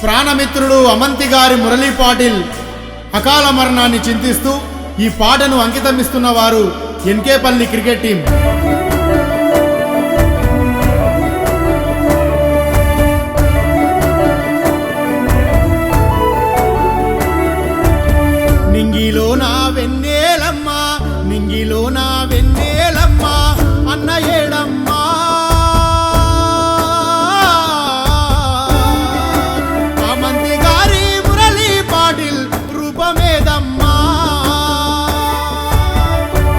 ప్రాణమిత్రుడు అమంతి గారి మురళీ పాటిల్ అకాల మరణాన్ని చింతిస్తూ ఈ పాటను అంకితమిస్తున్న వారు ఎన్కేపల్లి క్రికెట్ టీం. నింగిలో నా వెన్నెలమ్మ, నింగిలో నా వెన్నెలమ్మ, అన్న ఏడమ్మా అమంతి గారి మురళీ పాటిల్ రూపమేదమ్మా.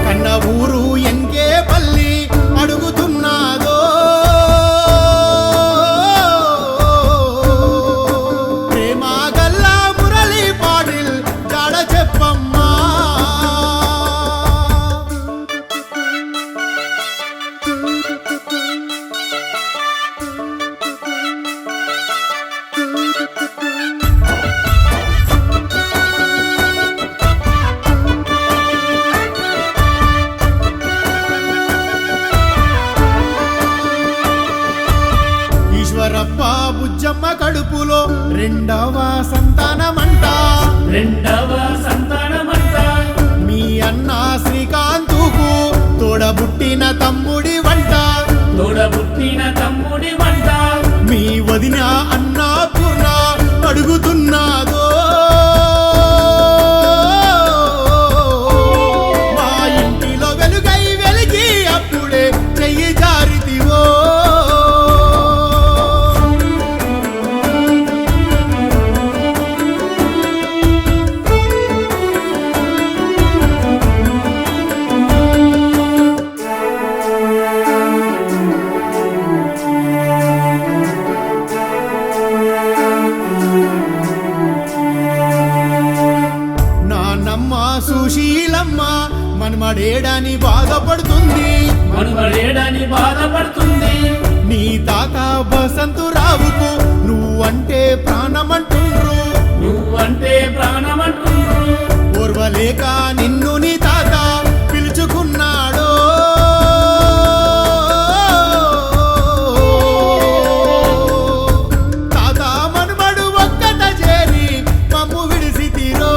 కన్న ఊరు ఎన్కేపల్లి అడుగుతున్నాదో, ప్రేమ గల్లా మురళీ పాటిల్ జాడ చెప్పమ్మా. ఈశ్వరప్ప బుజ్జమ్మ కడుపులో రెండవ సంతానమంట, రెండవ సంతానమంట. మీ అన్న శ్రీకాంతుకు తోడబుట్టిన తమ్ముడి వంట, తోడబుట్టిన తమ్ముడి వంట. మీ వదిన అన్నపూర్ణ అడుగుతున్నాదో, మా ఇంటిలో వెలుగై వెలిగి అప్పుడే చెయ్యి జారితివో. నాన్నమ్మ సుశీలమ్మ మనమడేడని బాధపడుతుంది, మనుమడేడని బాధపడుతుంది. నీ తాత బసంతురావుకు నువ్వంటే ప్రాణమంటుండ్రు, నువ్వంటే ప్రాణమంటుండ్రు. ఓర్వలేక నిన్ను నీ తాత పిలుచుకున్నాడో. తాత మనుమడు ఒక్కట చేరి మమ్ము విడిసి తీరో.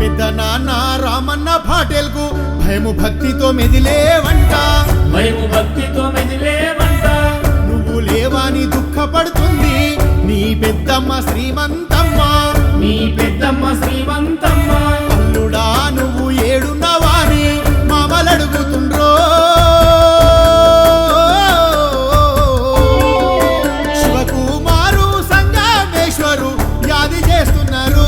పెద్ద నాన్న రామన్న పాటేల్కు భయము భక్తితో మెదిలేవంట, భయము భక్తితో మెదిలేవంట. నువ్వు లేవాని దుఃఖపడుతుంది నీ పెద్దమ్మ శ్రీమంతమ్మ. నీ పెద్దమ్మ శ్రీమంతమ్మ. అల్లుడా నువ్వు ఏడున్నవాని మామలడుగుతుండ్రో. శివకుమారు సంగమేశ్వరు యాది చేస్తున్నారు.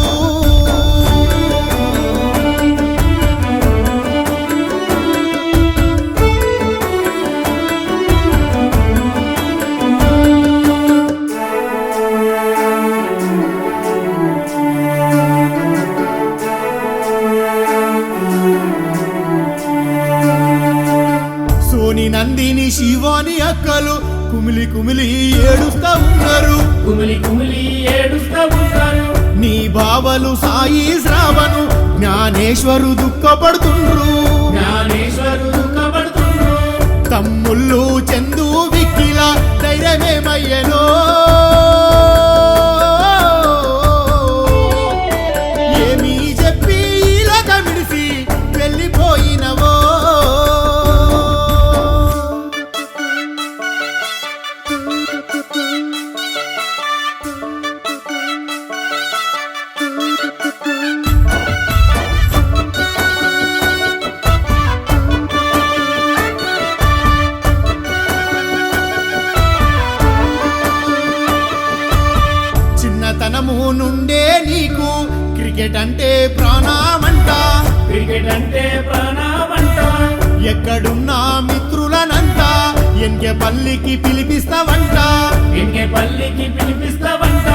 సోని నందిని శివాని అక్కలు కుమిలి కుమిలి ఏడుస్తా ఉన్నారు, కుమిలి కుమిలి ఏడుస్తా ఉంటారు. నీ బావలు సాయి శ్రావణు జ్ఞానేశ్వరు దుఃఖపడుతుండ్రు, జ్ఞానేశ్వరు దుఃఖపడుతుండ్రు. తమ్ముళ్ళు చందు విక్కిల ధైర్యమేమయ్యనో. ఏమీ చెప్పి ఇలాగ మిడిసి వెళ్ళిపోయినవో. చిన్నతనము నుండే నీకు క్రికెట్ అంటే ప్రాణమంట, క్రికెట్ అంటే ప్రాణమంట. ఎక్కడున్నా మిత్రులనంతా ఎన్కేపల్లికి పిలిపిస్తావంట, ఎన్కేపల్లికి పిలిపిస్తావంట.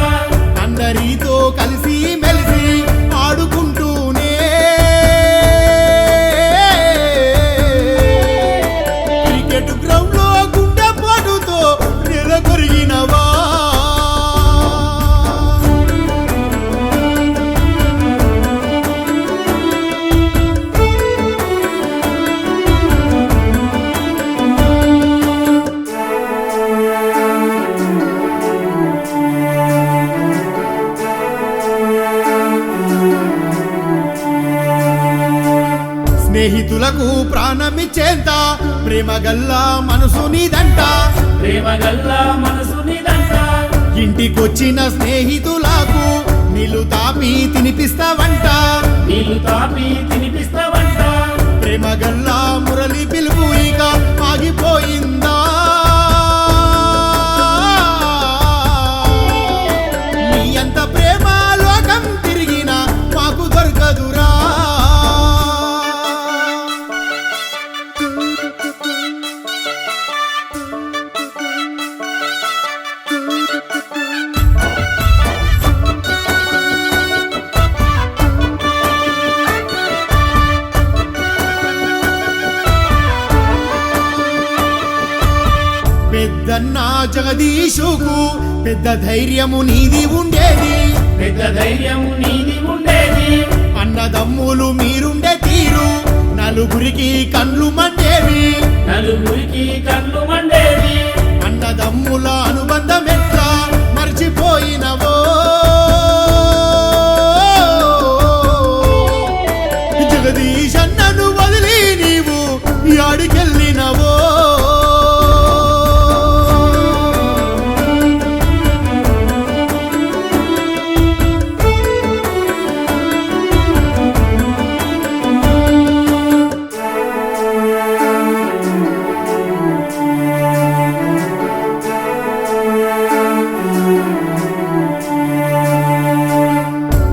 అందరితో కలిసి మెలిసి ఆడుకుంటూనే స్నేహితులకు ప్రాణమిచ్చేంత ప్రేమగల్లా మనసు నీదంట. ప్రేమ గల్లా మనసు నిదంట. ఇంటికొచ్చిన స్నేహితులకు నీళ్లు తాపి తినిపిస్తావంట. నీళ్లు తాపి తినిపిస్తావంట. ప్రేమగల్లా మురళి పిలుపు ఇక ఆగిపోయిందా? నీ అంత ప్రేమ లోకం తిరిగినా మాకు దొరకదురా. పెద్దన్న జగదీశుకు పెద్ద ధైర్యము నీది ఉండేది. పెద్ద ధైర్యం నీది ఉండేది. అన్నదమ్ములు మీరుండే తీరు నలుగురికి కళ్ళు మండేవి. నలుగురికి కళ్ళు మండేది. అన్నదమ్ముల అనుబంధం ఎట్లా మర్చిపోయినవో. జగదీశ్ అన్నను వదిలి నీవు యాడికెళ్ళినవో.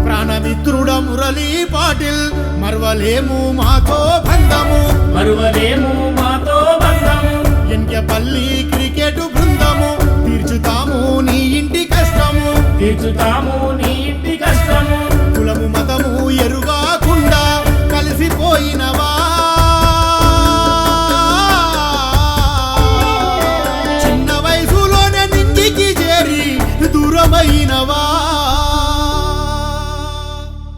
ప్రాణమిత్రుడ మురళీ పాటిల్ మరవలేము మాతో బంధము. మరువలేము మాతో బంధము. ఎన్కెపల్లి క్రికెట్ బృందము తీర్చుతాము నీ ఇంటి కష్టము. తీర్చుతాము